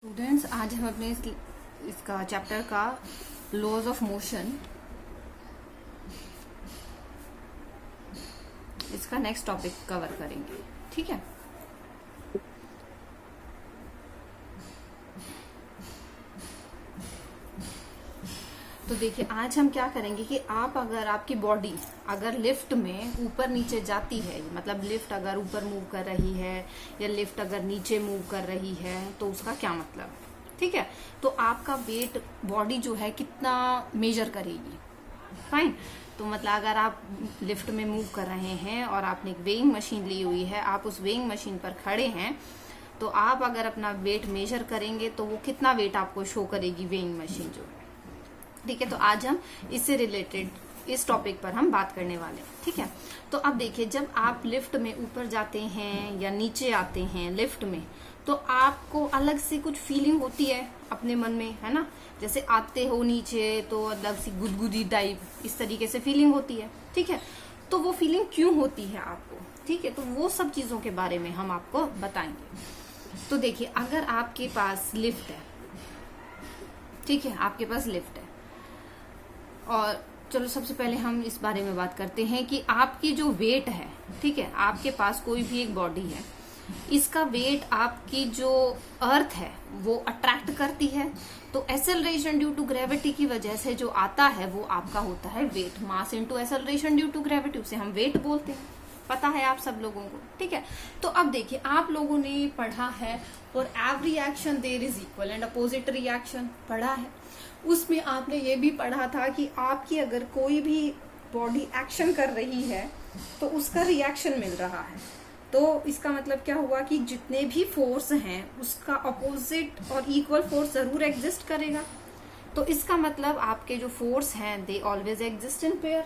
Students, आज हम अपने इसका चैप्टर का लॉज ऑफ मोशन, इसका नेक्स्ट टॉपिक कवर करेंगे। ठीक है, तो देखिए आज हम क्या करेंगे कि अगर आपकी बॉडी अगर लिफ्ट में ऊपर नीचे जाती है, मतलब लिफ्ट अगर ऊपर मूव कर रही है या लिफ्ट अगर नीचे मूव कर रही है, तो उसका क्या मतलब। ठीक है, तो आपका वेट बॉडी जो है कितना मेजर करेगी। फाइन, तो मतलब अगर आप लिफ्ट में मूव कर रहे हैं और आपने एक वेइंग मशीन ली हुई है, आप उस वेइंग मशीन पर खड़े हैं, तो आप अगर अपना वेट मेजर करेंगे तो वो कितना वेट आपको शो करेगी वेइंग मशीन जो है। ठीक है, तो आज हम इससे रिलेटेड इस टॉपिक पर हम बात करने वाले हैं। ठीक है, तो अब देखिए, जब आप लिफ्ट में ऊपर जाते हैं या नीचे आते हैं लिफ्ट में, तो आपको अलग से कुछ फीलिंग होती है अपने मन में, है ना। जैसे आते हो नीचे तो अलग सी गुदगुदी टाइप इस तरीके से फीलिंग होती है। ठीक है, तो वो फीलिंग क्यों होती है आपको। ठीक है, तो वो सब चीजों के बारे में हम आपको बताएंगे। तो देखिए, अगर आपके पास लिफ्ट है, ठीक है, आपके पास लिफ्ट है, और चलो सबसे पहले हम इस बारे में बात करते हैं कि आपकी जो वेट है, ठीक है, आपके पास कोई भी एक बॉडी है, इसका वेट आपकी जो अर्थ है वो अट्रैक्ट करती है। तो एक्सेलरेशन ड्यू टू ग्रेविटी की वजह से जो आता है वो आपका होता है weight. Mass into acceleration due to gravity, उसे हम वेट बोलते हैं, पता है आप सब लोगों को। ठीक है, तो अब देखिए, आप लोगों ने पढ़ा है और every action there is equal and opposite reaction पढ़ा है। उसमें आपने ये भी पढ़ा था कि आपकी अगर कोई भी बॉडी एक्शन कर रही है तो उसका रिएक्शन मिल रहा है, तो इसका मतलब क्या हुआ कि जितने भी फोर्स हैं उसका अपोजिट और इक्वल फोर्स जरूर एग्जिस्ट करेगा। तो इसका मतलब आपके जो फोर्स हैं they always exist in pair.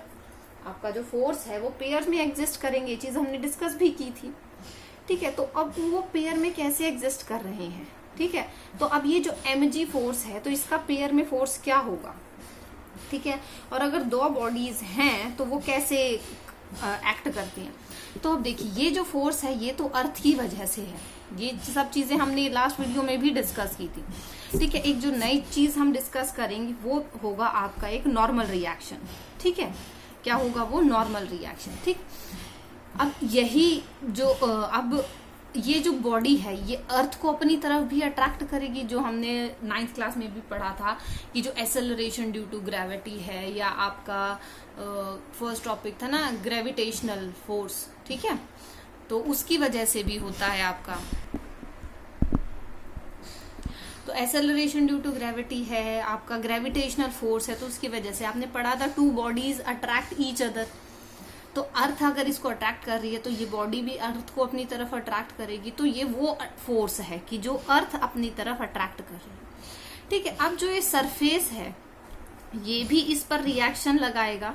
आपका जो फोर्स है वो पेयर में एग्जिस्ट करेंगे, ये चीज हमने डिस्कस भी की थी। ठीक है, तो अब वो पेयर में कैसे एग्जिस्ट कर रहे हैं। ठीक है, तो अब ये जो mg फोर्स है, तो इसका पेयर में फोर्स क्या होगा। ठीक है, और अगर दो बॉडीज हैं तो वो कैसे एक्ट करती हैं। तो अब देखिए, ये जो फोर्स है ये तो अर्थ की वजह से है। ये सब चीजें हमने लास्ट वीडियो में भी डिस्कस की थी। ठीक है, एक जो नई चीज हम डिस्कस करेंगे वो होगा आपका एक नॉर्मल रिएक्शन। ठीक है, क्या होगा वो नॉर्मल रिएक्शन। ठीक, अब यही जो अब ये जो बॉडी है ये अर्थ को अपनी तरफ भी अट्रैक्ट करेगी, जो हमने 9th क्लास में भी पढ़ा था कि जो एक्सेलरेशन ड्यू टू ग्रेविटी है, या आपका फर्स्ट टॉपिक था ना ग्रेविटेशनल फोर्स। ठीक है, तो उसकी वजह से भी होता है आपका। तो एक्सेलरेशन ड्यू टू ग्रेविटी है, आपका ग्रेविटेशनल फोर्स है, तो उसकी वजह से आपने पढ़ा था two bodies attract each other. तो अर्थ अगर इसको अट्रैक्ट कर रही है तो ये बॉडी भी अर्थ को अपनी तरफ अट्रैक्ट करेगी। तो ये वो फोर्स है कि जो अर्थ अपनी तरफ अट्रैक्ट कर रही है। ठीक है, अब जो ये सरफेस है ये भी इस पर रिएक्शन लगाएगा,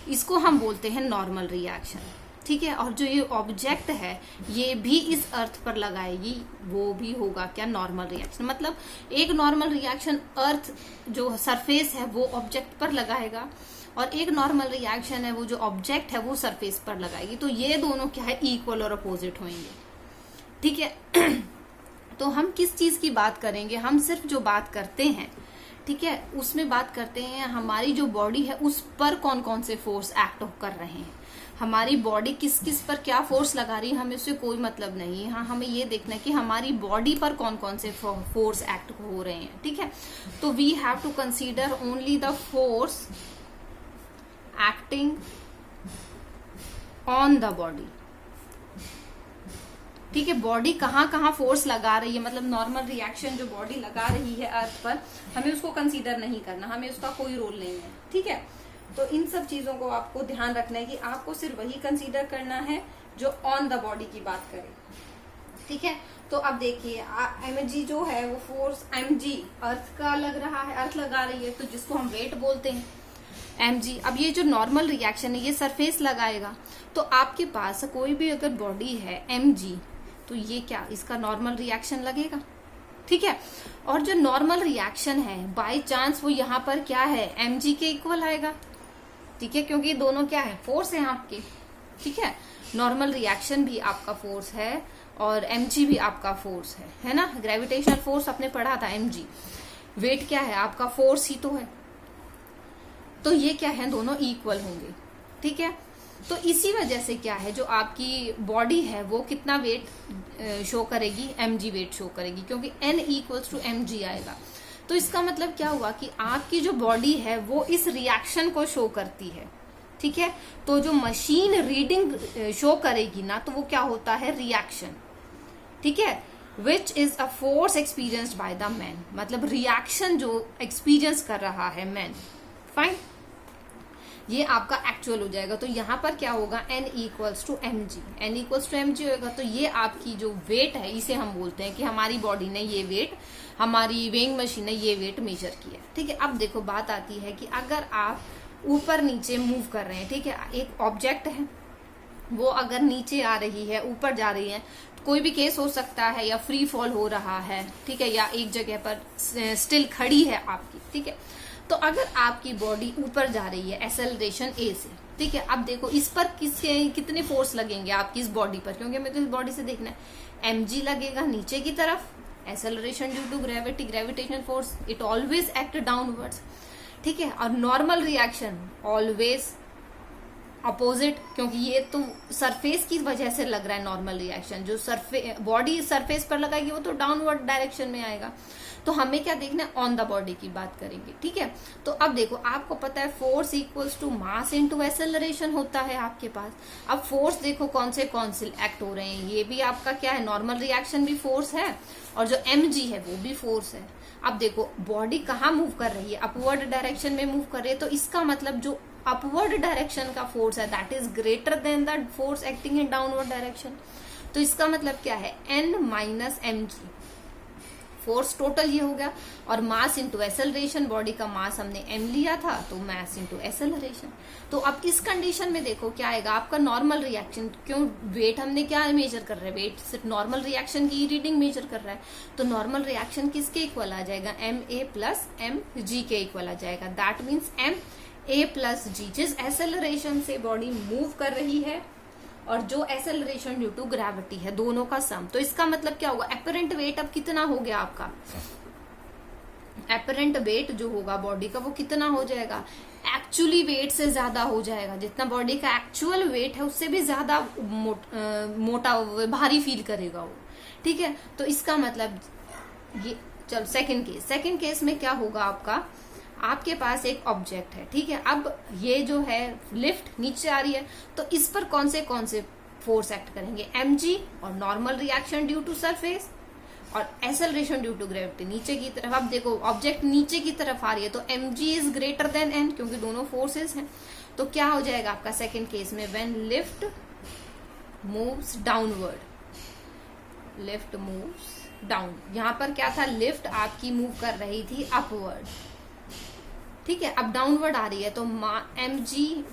इसको हम बोलते हैं नॉर्मल रिएक्शन। ठीक है, और जो ये ऑब्जेक्ट है ये भी इस अर्थ पर लगाएगी, वो भी होगा क्या नॉर्मल रिएक्शन। मतलब एक नॉर्मल रिएक्शन अर्थ जो सरफेस है वो ऑब्जेक्ट पर लगाएगा, और एक नॉर्मल रिएक्शन है वो जो ऑब्जेक्ट है वो सरफेस पर लगाएगी। तो ये दोनों क्या है, इक्वल और अपोजिट होंगे। ठीक है, तो हम किस चीज की बात करेंगे, हम सिर्फ जो बात करते हैं, ठीक है, उसमें बात करते हैं हमारी जो बॉडी है उस पर कौन कौन से फोर्स एक्ट कर रहे हैं। हमारी बॉडी किस किस पर क्या फोर्स लगा रही है हमें उससे कोई मतलब नहीं है। हाँ, हमें ये देखना है कि हमारी बॉडी पर कौन कौन से फोर्स एक्ट हो रहे हैं। ठीक है, तो we have to consider only the force acting on the body. ठीक है, बॉडी कहाँ कहाँ फोर्स लगा रही है, मतलब नॉर्मल रिएक्शन जो बॉडी लगा रही है अर्थ पर, हमें उसको कंसीडर नहीं करना, हमें उसका कोई रोल नहीं है। ठीक है, तो इन सब चीजों को आपको ध्यान रखना है कि आपको सिर्फ वही कंसीडर करना है जो ऑन द बॉडी की बात करे। ठीक है, तो अब देखिए, mg जो है वो फोर्स mg अर्थ का लग रहा है, अर्थ लगा रही है, तो जिसको हम वेट बोलते हैं mg। अब ये जो नॉर्मल रिएक्शन है ये सरफेस लगाएगा, तो आपके पास कोई भी अगर बॉडी है mg, तो ये क्या इसका नॉर्मल रिएक्शन लगेगा। ठीक है, और जो नॉर्मल रिएक्शन है बाय चांस वो यहाँ पर क्या है mg के इक्वल आएगा। ठीक है, क्योंकि दोनों क्या है, फोर्स है आपके। ठीक है, नॉर्मल रिएक्शन भी आपका फोर्स है और mg भी आपका फोर्स है ना। ग्रेविटेशनल फोर्स आपने पढ़ा था mg। वेट क्या है आपका, फोर्स ही तो है। तो ये क्या है, दोनों इक्वल होंगे, ठीक है। तो इसी वजह से क्या है, जो आपकी बॉडी है वो कितना वेट शो करेगी, mg वेट शो करेगी, क्योंकि n इक्वल्स टू mg आएगा। तो इसका मतलब क्या हुआ कि आपकी जो बॉडी है वो इस रिएक्शन को शो करती है, ठीक है। तो जो मशीन रीडिंग शो करेगी ना, तो वो क्या होता है, रिएक्शन, ठीक है, which is a force experienced by the man, मतलब रिएक्शन जो एक्सपीरियंस कर रहा है मैन। फाइन, ये आपका एक्चुअल हो जाएगा। तो यहां पर क्या होगा, n equals to mg, n equals to mg होगा। तो ये आपकी जो वेट है, इसे हम बोलते हैं कि हमारी बॉडी ने ये वेट, हमारी वेइंग मशीन ने ये वेट मेजर किया, ठीक है। अब देखो बात आती है कि अगर आप ऊपर नीचे मूव कर रहे हैं, ठीक है, एक ऑब्जेक्ट है वो अगर नीचे आ रही है, ऊपर जा रही है, तो कोई भी केस हो सकता है, या फ्री फॉल हो रहा है, ठीक है, या एक जगह पर स्टिल खड़ी है आपकी, ठीक है। तो अगर आपकी बॉडी ऊपर जा रही है एक्सेलरेशन a से, ठीक है, अब देखो इस पर कितने फोर्स लगेंगे आपकी इस बॉडी पर, क्योंकि हमें तो इस बॉडी से देखना है। mg लगेगा नीचे की तरफ, acceleration due to gravity, gravitational force, it always act downwards, ठीक है। और नॉर्मल रिएक्शन ऑलवेज अपोजिट, क्योंकि ये तो सरफेस की वजह से लग रहा है नॉर्मल रिएक्शन, जो बॉडी सरफेस पर लगाएगी वो तो डाउनवर्ड डायरेक्शन में आएगा। तो हमें क्या देखना है, ऑन द बॉडी की बात करेंगे, ठीक है। तो अब देखो आपको पता है force equals to mass into acceleration होता है आपके पास। अब फोर्स देखो कौन से एक्ट हो रहे हैं, ये भी आपका क्या है, नॉर्मल रिएक्शन भी फोर्स है, और जो mg है वो भी फोर्स है। अब देखो बॉडी कहाँ मूव कर रही है, अपवर्ड डायरेक्शन में मूव कर रही है, तो इसका मतलब जो अपवर्ड डायरेक्शन का फोर्स है that is greater then the force acting in downward direction. तो इसका मतलब क्या है, n minus mg, force total ये हो गया, और मास इंटू एक्सेलरेशन, बॉडी का मास हमने m लिया था, तो मास इंटू एक्सेलरेशन। तो अब इस कंडीशन में देखो क्या आएगा आपका, नॉर्मल रिएक्शन, क्यों, वेट हमने क्या मेजर कर रहे हैं, वेट सिर्फ नॉर्मल रिएक्शन की रीडिंग मेजर कर रहा है। तो नॉर्मल रिएक्शन किसके इक्वल आ जाएगा, ma प्लस mg के इक्वल आ जाएगा। That means ma plus g, जिस एक्सेलरेशन से बॉडी मूव कर रही है और जो एक्सेलरेशन ड्यू टू ग्रेविटी है, दोनों का सम। तो इसका मतलब क्या होगा, एपरेंट वेट अब कितना हो गया आपका, एपरेंट वेट जो होगा बॉडी का वो कितना हो जाएगा, एक्चुअली वेट से ज्यादा हो जाएगा। जितना बॉडी का एक्चुअल वेट है उससे भी ज्यादा मोटा भारी फील करेगा वो, ठीक है। तो इसका मतलब ये, चलो सेकंड केस में क्या होगा आपके पास एक ऑब्जेक्ट है, ठीक है। अब ये जो है लिफ्ट नीचे आ रही है, तो इस पर कौन से फोर्स एक्ट करेंगे, mg, और normal reaction due to surface, और एक्सेलरेशन ड्यू टू ग्रेविटी नीचे की तरफ। अब देखो ऑब्जेक्ट नीचे की तरफ आ रही है, तो mg is greater than n, क्योंकि दोनों फोर्सेस हैं। तो क्या हो जाएगा आपका सेकेंड केस में, when lift moves downward, lift moves down, यहां पर क्या था, लिफ्ट आपकी मूव कर रही थी अपवर्ड, ठीक है, अब डाउनवर्ड आ रही है, तो mg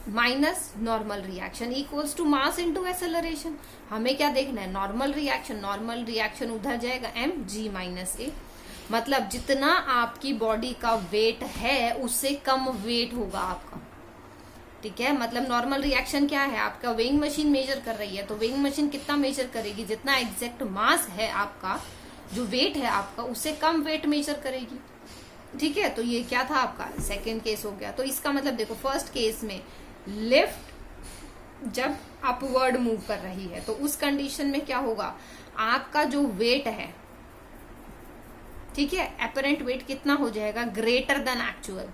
minus normal reaction equals to mass into acceleration. हमें क्या देखना है, नॉर्मल रिएक्शन उधर जाएगा mg माइनस a, मतलब जितना आपकी बॉडी का वेट है उससे कम वेट होगा आपका, ठीक है। मतलब नॉर्मल रिएक्शन क्या है, आपका वेइंग मशीन मेजर कर रही है, तो वेइंग मशीन कितना मेजर करेगी, जितना एग्जैक्ट मास है आपका, जो वेट है आपका, उससे कम वेट मेजर करेगी, ठीक है। तो ये क्या था आपका सेकेंड केस हो गया। तो इसका मतलब देखो फर्स्ट केस में लिफ्ट जब अपवर्ड मूव कर रही है, तो उस कंडीशन में क्या होगा, आपका जो वेट है, ठीक है, एपरेंट वेट कितना हो जाएगा, ग्रेटर देन एक्चुअल।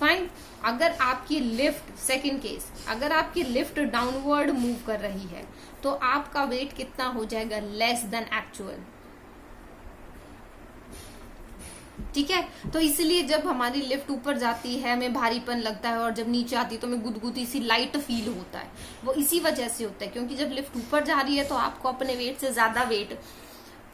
फाइन, अगर आपकी लिफ्ट, सेकंड केस, अगर आपकी लिफ्ट डाउनवर्ड मूव कर रही है, तो आपका वेट कितना हो जाएगा, लेस देन एक्चुअल, ठीक है। तो इसलिए जब हमारी लिफ्ट ऊपर जाती है हमें भारीपन लगता है, और जब नीचे आती है तो हमें गुदगुदी सी लाइट फील होता है, वो इसी वजह से होता है, क्योंकि जब लिफ्ट ऊपर जा रही है तो आपको अपने वेट से ज्यादा वेट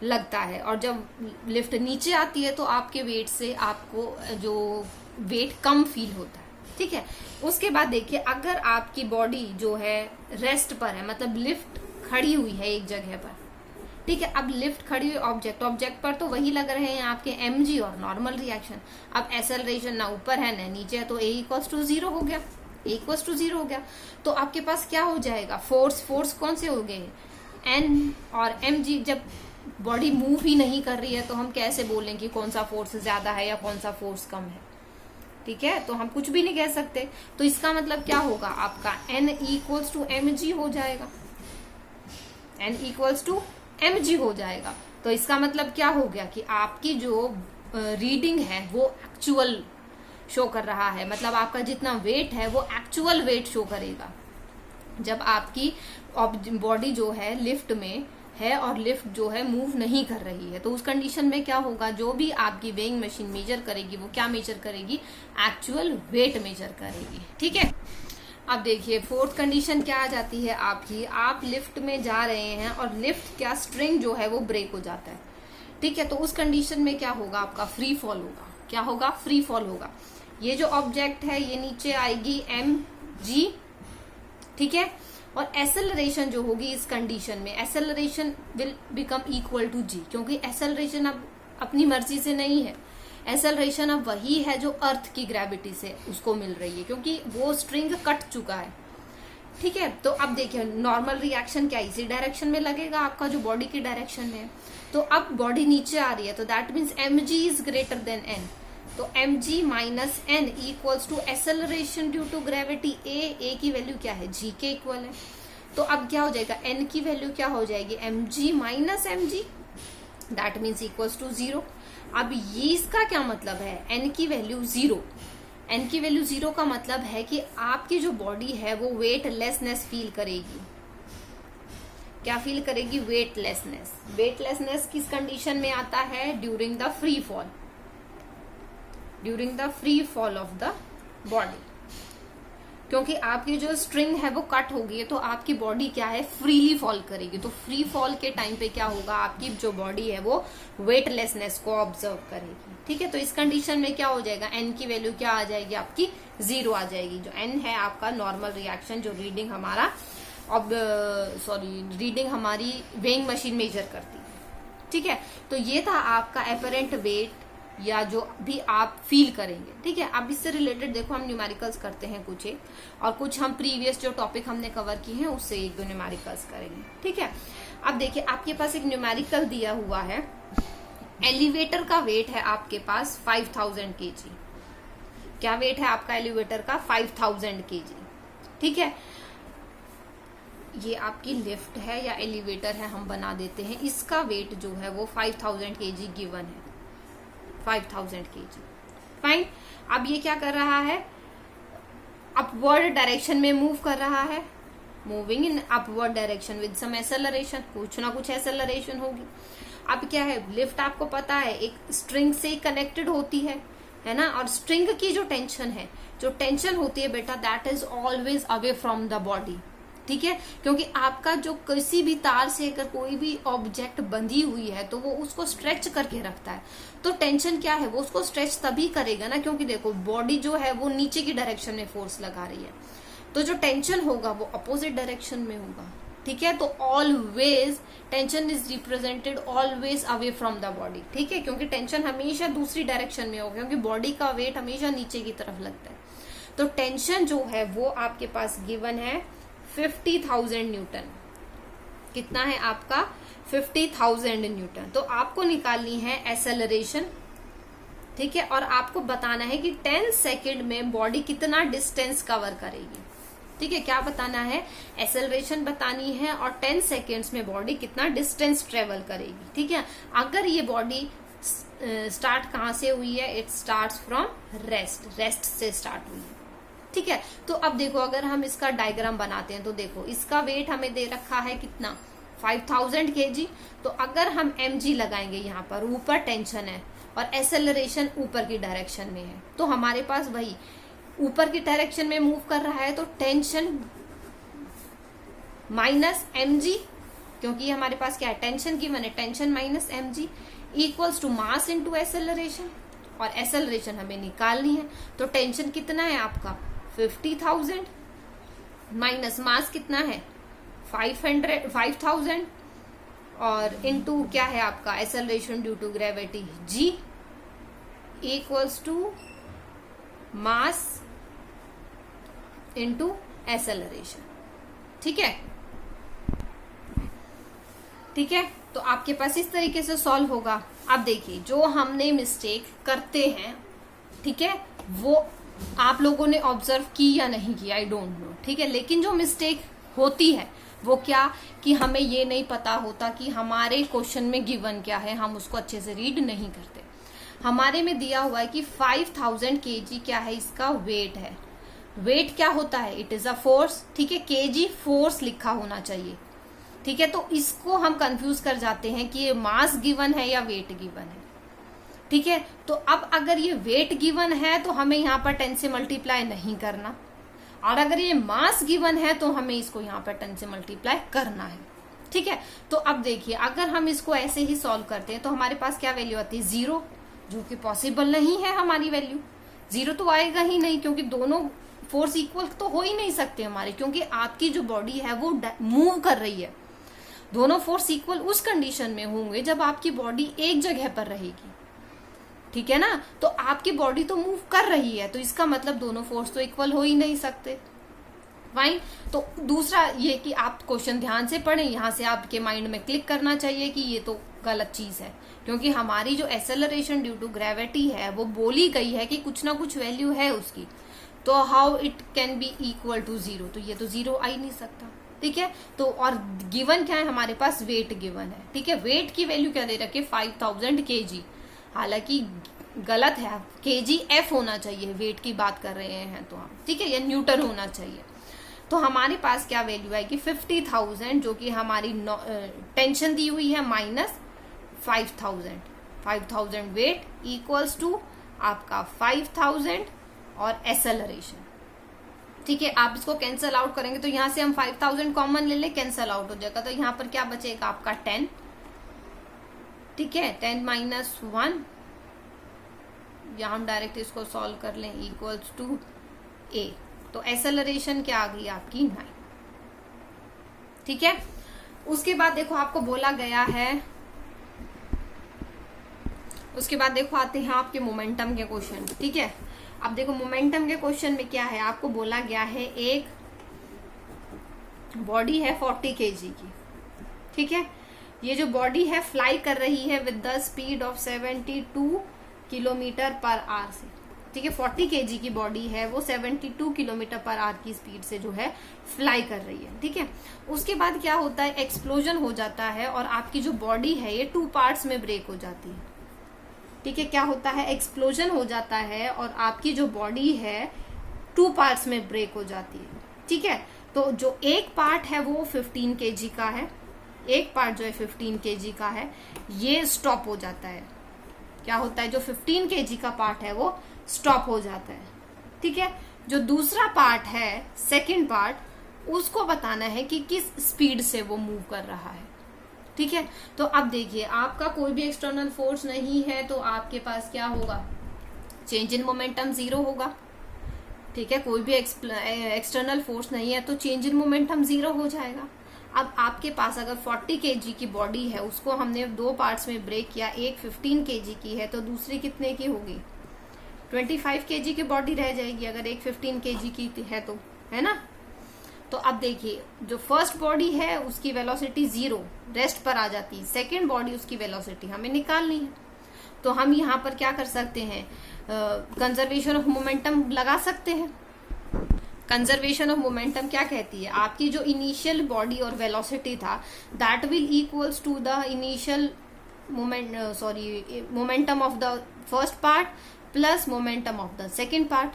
लगता है, और जब लिफ्ट नीचे आती है तो आपके वेट से आपको जो वेट कम फील होता है, ठीक है। उसके बाद देखिए, अगर आपकी बॉडी जो है रेस्ट पर है, मतलब लिफ्ट खड़ी हुई है एक जगह पर, ठीक है, अब लिफ्ट खड़ी हुई ऑब्जेक्ट पर तो वही लग रहे हैं आपके mg और नॉर्मल रिएक्शन। अब एक्सेलरेशन ना ऊपर है ना नीचे है, तो a इक्वल्स टू 0 हो गया, a इक्वल्स टू 0 हो गया। तो आपके पास क्या हो जाएगा, फोर्स कौन से हो गए, एन और mg जब बॉडी मूव ही नहीं कर रही है तो हम कैसे बोलें कि कौन सा फोर्स ज्यादा है या कौन सा फोर्स कम है? ठीक है, तो हम कुछ भी नहीं कह सकते। तो इसका मतलब क्या होगा, आपका n इक्वल्स टू mg हो जाएगा, n इक्वल्स टू mg हो जाएगा। तो इसका मतलब क्या हो गया कि आपकी जो रीडिंग है वो एक्चुअल शो कर रहा है, मतलब आपका जितना वेट है वो एक्चुअल वेट शो करेगा। जब आपकी बॉडी जो है लिफ्ट में है और लिफ्ट जो है मूव नहीं कर रही है, तो उस कंडीशन में क्या होगा, जो भी आपकी वेइंग मशीन मेजर करेगी वो क्या मेजर करेगी, एक्चुअल वेट मेजर करेगी। ठीक है, अब देखिए फोर्थ कंडीशन क्या आ जाती है आपकी, आप लिफ्ट में जा रहे हैं और लिफ्ट क्या स्ट्रिंग जो है वो ब्रेक हो जाता है। ठीक है, तो उस कंडीशन में क्या होगा, आपका फ्री फॉल होगा। क्या होगा, फ्री फॉल होगा। ये जो ऑब्जेक्ट है ये नीचे आएगी mg, ठीक है, और एसेलरेशन जो होगी इस कंडीशन में, acceleration will become equal to g, क्योंकि एसेलरेशन अब अपनी मर्जी से नहीं है, एसेलरेशन अब वही है जो अर्थ की ग्रेविटी से उसको मिल रही है, क्योंकि वो स्ट्रिंग कट चुका है। ठीक है, तो अब देखिए नॉर्मल रिएक्शन क्या इसी डायरेक्शन में लगेगा आपका जो बॉडी की डायरेक्शन में है। तो अब बॉडी नीचे आ रही है तो that means mg is greater than n, तो mg minus n equals to acceleration due to gravity a की वैल्यू क्या है, g के इक्वल है। तो अब क्या हो जाएगा, n की वैल्यू क्या हो जाएगी, mg minus mg, that means equals to 0। अब ये इसका क्या मतलब है, n की वैल्यू 0, n की वैल्यू 0 का मतलब है कि आपकी जो बॉडी है वो वेटलेसनेस फील करेगी। क्या फील करेगी, वेटलेसनेस। वेटलेसनेस किस कंडीशन में आता है, during the free fall, during the free fall of the body, क्योंकि आपकी जो स्ट्रिंग है वो कट होगी तो आपकी बॉडी क्या है, फ्रीली फॉल करेगी। तो फ्री फॉल के टाइम पे क्या होगा, आपकी जो बॉडी है वो वेटलेसनेस को ऑब्जर्व करेगी। ठीक है, तो इस कंडीशन में क्या हो जाएगा, n की वैल्यू क्या आ जाएगी, आपकी 0 आ जाएगी। जो n है आपका नॉर्मल रिएक्शन, जो रीडिंग हमारा रीडिंग हमारी वेइंग मशीन मेजर करती है। ठीक है, तो ये था आपका एपरेंट वेट या जो भी आप फील करेंगे। ठीक है, अब इससे रिलेटेड देखो हम न्यूमेरिकल्स करते हैं कुछ एक, और कुछ हम प्रीवियस जो टॉपिक हमने कवर किए हैं उससे एक दो न्यूमेरिकल्स करेंगे। ठीक है, अब देखिए आपके पास एक न्यूमेरिकल दिया हुआ है, एलिवेटर का वेट है आपके पास 5000 kg। क्या वेट है आपका एलिवेटर का, 5000 kg। ठीक है, ये आपकी लिफ्ट है या एलिवेटर है, हम बना देते हैं, इसका वेट जो है वो 5000 kg गिवन है, 5000 kg। फाइन, अब ये क्या कर रहा है, अपवर्ड डायरेक्शन में मूव कर रहा है, moving in upward direction with some acceleration, कुछ ना कुछ एसेलरेशन होगी। अब क्या है, लिफ्ट आपको पता है एक स्ट्रिंग से कनेक्टेड होती है ना, और स्ट्रिंग की जो टेंशन है, जो टेंशन होती है बेटा, that is always away from the body. ठीक है, क्योंकि आपका जो किसी भी तार से अगर कोई भी ऑब्जेक्ट बंधी हुई है तो वो उसको स्ट्रेच करके रखता है, तो टेंशन क्या है, वो उसको स्ट्रेच तभी करेगा ना, क्योंकि देखो बॉडी जो है वो नीचे की डायरेक्शन में फोर्स लगा रही है, तो जो टेंशन होगा वो अपोजिट डायरेक्शन में होगा। ठीक है, तो always tension is represented always away from the body. ठीक है, क्योंकि टेंशन हमेशा दूसरी डायरेक्शन में होगा, क्योंकि बॉडी का वेट हमेशा नीचे की तरफ लगता है। तो टेंशन जो है वो आपके पास गिवन है 50,000 न्यूटन। कितना है आपका, 50,000 न्यूटन। तो आपको निकालनी है एसेलरेशन। ठीक है, और आपको बताना है कि 10 सेकेंड में बॉडी कितना डिस्टेंस कवर करेगी। ठीक है, क्या बताना है, एसेलरेशन बतानी है और 10 सेकेंड्स में बॉडी कितना डिस्टेंस ट्रेवल करेगी। ठीक है, अगर ये बॉडी स्टार्ट कहां से हुई है, इट स्टार्ट्स फ्रॉम रेस्ट से स्टार्ट हुई है। ठीक है, तो अब देखो अगर हम इसका डायग्राम बनाते हैं तो देखो इसका वेट हमें दे रखा है कितना, 5000 kg। तो अगर हम mg लगाएंगे यहाँ पर, ऊपर टेंशन है और एसेलरेशन ऊपर की डायरेक्शन में है, तो हमारे पास वही ऊपर की डायरेक्शन में मूव कर रहा है, तो टेंशन माइनस mg, क्योंकि ये हमारे पास क्या है, टेंशन की मैंने tension minus mg equals to mass into acceleration, और एसेलरेशन हमें निकालनी है। तो टेंशन कितना है आपका 50,000 माइनस मास कितना है 5000 और इनटू क्या है आपका acceleration due to gravity g equals to mass into acceleration. ठीक है, ठीक है, तो आपके पास इस तरीके से सॉल्व होगा। अब देखिए जो हमने मिस्टेक करते हैं, ठीक है, वो आप लोगों ने ऑब्जर्व की या नहीं की, आई डोंट नो, ठीक है, लेकिन जो मिस्टेक होती है वो क्या कि हमें ये नहीं पता होता कि हमारे क्वेश्चन में गिवन क्या है, हम उसको अच्छे से रीड नहीं करते। हमारे में दिया हुआ है कि 5000 kg क्या है, इसका वेट है। वेट क्या होता है, इट इज अ फोर्स, ठीक है, केजी फोर्स लिखा होना चाहिए, ठीक है, तो इसको हम कंफ्यूज कर जाते हैं कि ये मास गिवन है या वेट गिवन है, ठीक है। तो अब अगर ये वेट गिवन है तो हमें यहाँ पर 10 से मल्टीप्लाई नहीं करना, और अगर ये मास गिवन है तो हमें इसको यहाँ पर 10 से मल्टीप्लाई करना है, ठीक है। तो अब देखिए अगर हम इसको ऐसे ही सॉल्व करते हैं तो हमारे पास क्या वैल्यू आती है, 0, जो कि पॉसिबल नहीं है। हमारी वैल्यू 0 तो आएगा ही नहीं, क्योंकि दोनों फोर्स इक्वल तो हो ही नहीं सकते हमारे, क्योंकि आपकी जो बॉडी है वो मूव कर रही है। दोनों फोर्स इक्वल उस कंडीशन में होंगे जब आपकी बॉडी एक जगह पर रहेगी, ठीक है ना। तो आपकी बॉडी तो मूव कर रही है, तो इसका मतलब दोनों फोर्स तो इक्वल हो ही नहीं सकते। फाइन। तो दूसरा ये कि आप क्वेश्चन ध्यान से पढ़ें, यहाँ से आपके माइंड में क्लिक करना चाहिए कि ये तो गलत चीज है, क्योंकि हमारी जो एक्सेलरेशन ड्यू टू ग्रेविटी है वो बोली गई है कि कुछ ना कुछ वैल्यू है उसकी, तो how it can be equal to 0, तो ये तो 0 आ ही नहीं सकता, ठीक है। तो और गिवन क्या है हमारे पास, वेट गिवन है, ठीक है। वेट की वैल्यू क्या दे रखी है, 5000 kg, हालांकि गलत है, केजी एफ होना चाहिए, वेट की बात कर रहे हैं तो हम, ठीक है, या न्यूटन होना चाहिए। तो हमारे पास क्या वैल्यू आएगी, 50,000, जो कि हमारी टेंशन दी हुई है, माइनस 5000 वेट इक्वल्स टू आपका 5000 और एक्सेलरेशन, ठीक है। आप इसको कैंसल आउट करेंगे तो यहां से हम 5000 कॉमन ले लें, कैंसल आउट हो जाएगा, तो यहाँ पर क्या बचेगा आपका 10, ठीक है, 10 माइनस 1, या हम डायरेक्ट इसको सॉल्व कर लें, इक्वल्स टू ए, तो एक्सेलरेशन क्या आ गई आपकी 9, ठीक है। उसके बाद देखो आपको बोला गया है, उसके बाद देखो आते हैं आपके मोमेंटम के क्वेश्चन, ठीक है। अब देखो मोमेंटम के क्वेश्चन में क्या है, आपको बोला गया है एक बॉडी है 40 kg की, ठीक है। ये जो बॉडी है फ्लाई कर रही है with the speed of 72 kilometre per hour से, ठीक है। 40 kg की बॉडी है, वो 72 किलोमीटर पर आवर की स्पीड से जो है फ्लाई कर रही है, ठीक है। उसके बाद क्या होता है, एक्सप्लोजन हो जाता है और आपकी जो बॉडी है ये 2 पार्ट्स में ब्रेक हो जाती है, ठीक है। क्या होता है, एक्सप्लोजन हो जाता है और आपकी जो बॉडी है 2 पार्ट्स में ब्रेक हो जाती है, ठीक है। तो जो एक पार्ट है वो 15 kg का है, एक पार्ट जो है 15 kg का है, ये स्टॉप हो जाता है। क्या होता है, जो 15 kg का पार्ट है वो स्टॉप हो जाता है, ठीक है। जो दूसरा पार्ट है, सेकंड पार्ट, उसको बताना है कि किस स्पीड से वो मूव कर रहा है, ठीक है। तो अब देखिए आपका कोई भी एक्सटर्नल फोर्स नहीं है, तो आपके पास क्या होगा, चेंज इन मोमेंटम 0 होगा, ठीक है। कोई भी एक्सटर्नल फोर्स नहीं है तो चेंज इन मोमेंटम 0 हो जाएगा। अब आपके पास अगर 40 kg की बॉडी है, उसको हमने 2 पार्ट्स में ब्रेक किया, एक 15 kg की है तो दूसरी कितने की होगी, 25 kg की बॉडी रह जाएगी अगर एक 15 kg की है तो, है ना। तो अब देखिए जो फर्स्ट बॉडी है उसकी वेलोसिटी 0 रेस्ट पर आ जाती है, सेकेंड बॉडी उसकी वेलोसिटी हमें निकालनी है, तो हम यहाँ पर क्या कर सकते हैं, कंजर्वेशन ऑफ मोमेंटम लगा सकते हैं। कंजर्वेशन ऑफ मोमेंटम क्या कहती है, आपकी जो इनिशियल बॉडी और वेलोसिटी था that will equals to the initial momentum of the first part plus momentum of the second part.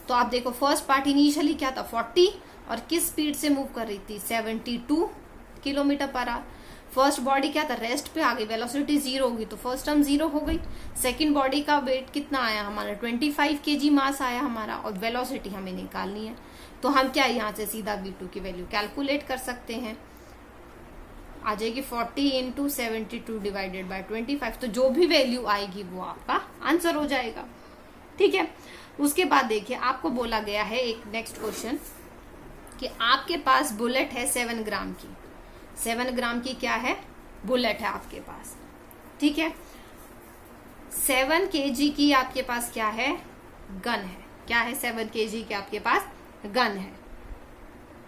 तो आप देखो फर्स्ट पार्ट इनिशियली क्या था 40 और किस स्पीड से मूव कर रही थी 72 kilometre per hour. First body क्या था, रेस्ट पे आ गई, वेलोसिटी 0 होगी तो फर्स्ट टर्म 0 हो गई। सेकंड बॉडी का वेट कितना आया हमारा 25 kg मास आया हमारा, और वेलोसिटी हमें निकालनी है, तो हम क्या यहाँ से सीधा v2 की वैल्यू कैलकुलेट कर सकते हैं, आ जाएगी 40 इंटू 72 डिवाइडेड बाय 25, तो जो भी वैल्यू आएगी वो आपका आंसर हो जाएगा, ठीक है। उसके बाद देखिए आपको बोला गया है एक नेक्स्ट क्वेश्चन कि आपके पास बुलेट है 7 ग्राम की, 7 ग्राम की क्या है, बुलेट है आपके पास, ठीक है। 7 kg की आपके पास क्या है, गन है, क्या है 7 kg के आपके पास गन है,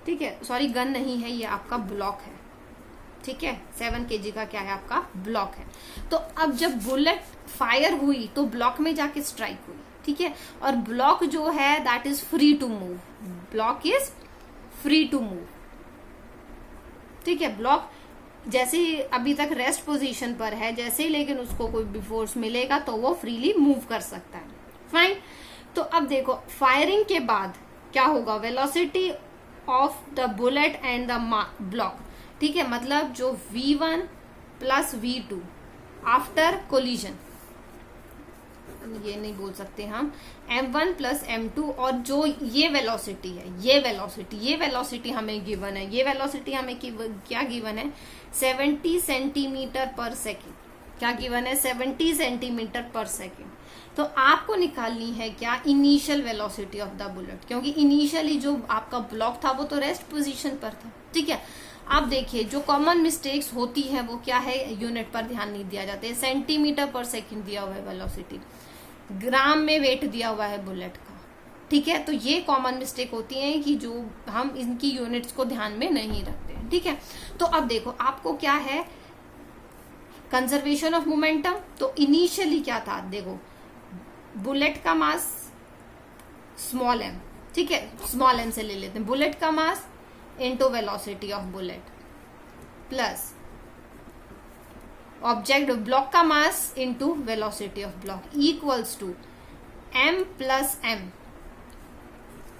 ठीक है। सॉरी गन नहीं है, ये आपका ब्लॉक है, ठीक है, 7 kg का क्या है आपका ब्लॉक है। तो अब जब बुलेट फायर हुई तो ब्लॉक में जाके स्ट्राइक हुई, ठीक है, और ब्लॉक जो है that is free to move, block is free to move, ठीक है। ब्लॉक जैसे ही अभी तक रेस्ट पोजीशन पर है, जैसे ही लेकिन उसको कोई भी फोर्स मिलेगा तो वो फ्रीली मूव कर सकता है, फाइन। तो अब देखो फायरिंग के बाद क्या होगा, velocity of the bullet and the block, ठीक है, मतलब जो v1 plus v2 after collision, ये नहीं बोल सकते हम, m1 प्लस m2, और जो ये वेलोसिटी है, ये वेलोसिटी हमें गिवन है, ये वेलोसिटी हमें क्या गिवन है, 70 सेंटीमीटर पर सेकेंड, क्या गिवन है, 70 सेंटीमीटर पर सेकेंड। तो आपको निकालनी है क्या, initial velocity of the bullet, क्योंकि इनिशियली जो आपका ब्लॉक था वो तो रेस्ट पोजीशन पर था, ठीक है। आप देखिए जो कॉमन मिस्टेक्स होती है वो क्या है, यूनिट पर ध्यान नहीं दिया जाता है, सेंटीमीटर पर सेकेंड दिया हुआ है वेलोसिटी, ग्राम में वेट दिया हुआ है बुलेट का, ठीक है। तो ये कॉमन मिस्टेक होती है कि जो हम इनकी यूनिट्स को ध्यान में नहीं रखते हैं, ठीक है। तो अब देखो आपको क्या है, कंजर्वेशन ऑफ मोमेंटम। तो इनिशियली क्या था, देखो बुलेट का मास स्मॉल m, ठीक है, स्मॉल m से ले लेते हैं, बुलेट का mass into velocity of bullet plus object block का mass into velocity of block equals to m plus m।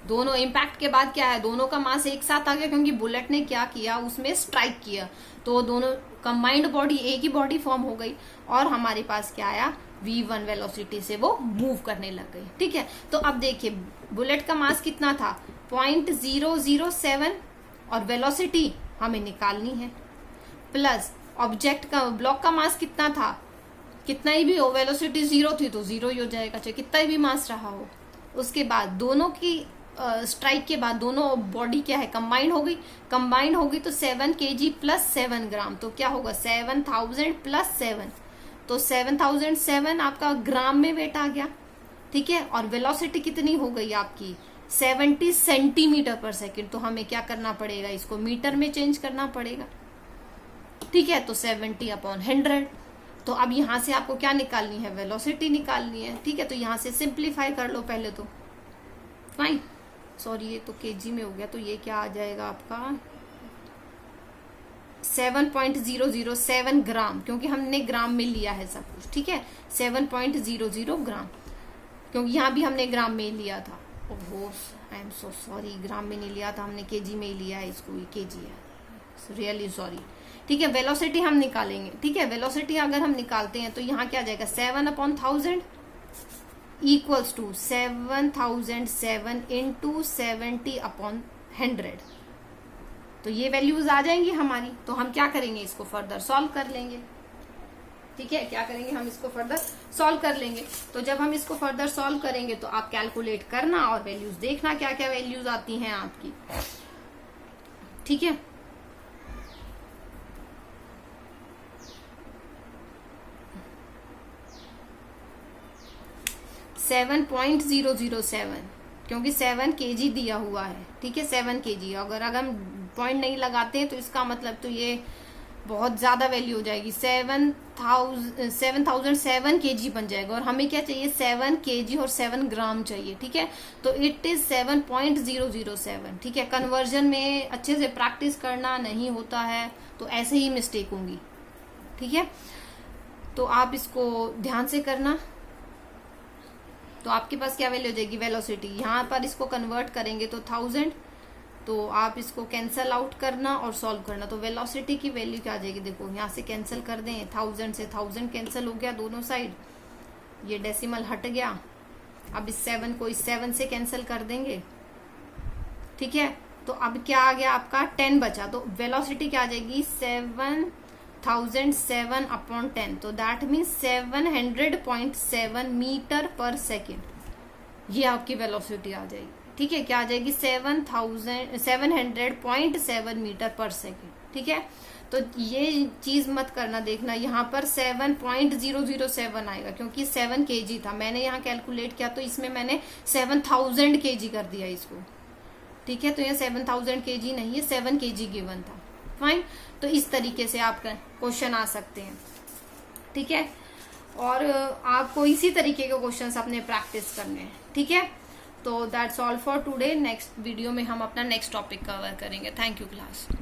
दोनों इम्पैक्ट के बाद क्या है, दोनों का मास एक साथ आ गया, क्योंकि बुलेट ने क्या किया, उसमें स्ट्राइक किया, तो दोनों कंबाइंड बॉडी एक ही बॉडी फॉर्म हो गई, और हमारे पास क्या आया, v1 वेलोसिटी से वो मूव करने लग गई, ठीक है। तो अब देखिए बुलेट का मास कितना था, 0.007, और वेलोसिटी हमें निकालनी है, प्लस ऑब्जेक्ट का ब्लॉक का मास कितना था, कितना ही भी हो, वेलोसिटी 0 थी तो 0 ही हो जाएगा, चाहे कितना ही भी मास रहा हो। उसके बाद दोनों की स्ट्राइक के बाद दोनों बॉडी क्या है, कंबाइंड हो गई, तो 7 kg प्लस 7 ग्राम, तो क्या होगा 7000 प्लस 7, तो 7007 आपका ग्राम में वेट आ गया, ठीक है। और वेलोसिटी कितनी हो गई आपकी, 70 सेंटीमीटर पर सेकेंड, तो हमें क्या करना पड़ेगा, इसको मीटर में चेंज करना पड़ेगा, ठीक है। तो 70/100, तो अब यहां से आपको क्या निकालनी है, वेलोसिटी निकालनी है, ठीक है। तो यहां से सिंप्लीफाई कर लो पहले तो, फाइन, सॉरी ये तो केजी में हो गया, तो ये क्या आ जाएगा आपका 7.007 ग्राम, क्योंकि हमने ग्राम में लिया है सब कुछ, ठीक है, 7.00 ग्राम, क्योंकि यहाँ भी हमने ग्राम में लिया था, ओहो आई एम सो सॉरी, ग्राम में नहीं लिया था हमने, केजी में ही लिया है इसको, ये केजी है, रियली सॉरी, ठीक है। वेलोसिटी हम निकालेंगे, ठीक है, वेलोसिटी अगर हम निकालते हैं तो यहाँ क्या आ जाएगा, 7/1000 इक्वल्स टू 7007 इंटू 70/100, तो ये वैल्यूज आ जाएंगी हमारी। तो हम क्या करेंगे, इसको फर्दर सॉल्व कर लेंगे, ठीक है, क्या करेंगे हम इसको फर्दर सॉल्व कर लेंगे। तो जब हम इसको फर्दर सॉल्व करेंगे तो आप कैलकुलेट करना और वैल्यूज देखना क्या क्या वैल्यूज आती हैं आपकी, ठीक है। सेवन 7.007, क्योंकि 7 kg दिया हुआ है, ठीक है, 7 kg, अगर हम पॉइंट नहीं लगाते हैं तो इसका मतलब तो ये बहुत ज्यादा वैल्यू हो जाएगी, 7007 kg बन जाएगा, और हमें क्या चाहिए, 7 kg और 7 ग्राम चाहिए, ठीक है। तो इट इज 7.007, ठीक है। कन्वर्जन में अच्छे से प्रैक्टिस करना नहीं होता है तो ऐसे ही मिस्टेक होंगी, ठीक है। तो आप इसको ध्यान से करना। तो आपके पास क्या वैल्यू हो जाएगी, वेलोसिटी, यहाँ पर इसको कन्वर्ट करेंगे तो 1000, तो आप इसको कैंसल आउट करना और सॉल्व करना। तो वेलोसिटी की वैल्यू क्या आ जाएगी, देखो यहाँ से कैंसिल कर दें, 1000 से 1000 कैंसिल हो गया दोनों साइड, ये डेसिमल हट गया। अब इस 7 को इस 7 से कैंसिल कर देंगे, ठीक है। तो अब क्या आ गया आपका 10 बचा, तो वेलोसिटी क्या आ जाएगी 7007/10, तो दैट मीन्स 700.7 मीटर पर सेकेंड, ये आपकी वेलोसिटी आ जाएगी, ठीक है। क्या आ जाएगी 700.7 मीटर पर सेकेंड, ठीक है। तो ये चीज मत करना, देखना यहाँ पर 7.007 आएगा, क्योंकि 7 kg था, मैंने यहाँ कैलकुलेट किया तो इसमें मैंने 7000 kg कर दिया इसको, ठीक है। तो ये 7000 kg नहीं है, 7 kg गिवन था, फाइन। तो इस तरीके से आपका क्वेश्चन आ सकते हैं, ठीक है। और आपको इसी तरीके के क्वेश्चंस अपने प्रैक्टिस करने हैं, ठीक है। तो that's all for today. Next video में हम अपना नेक्स्ट टॉपिक कवर करेंगे। Thank you class.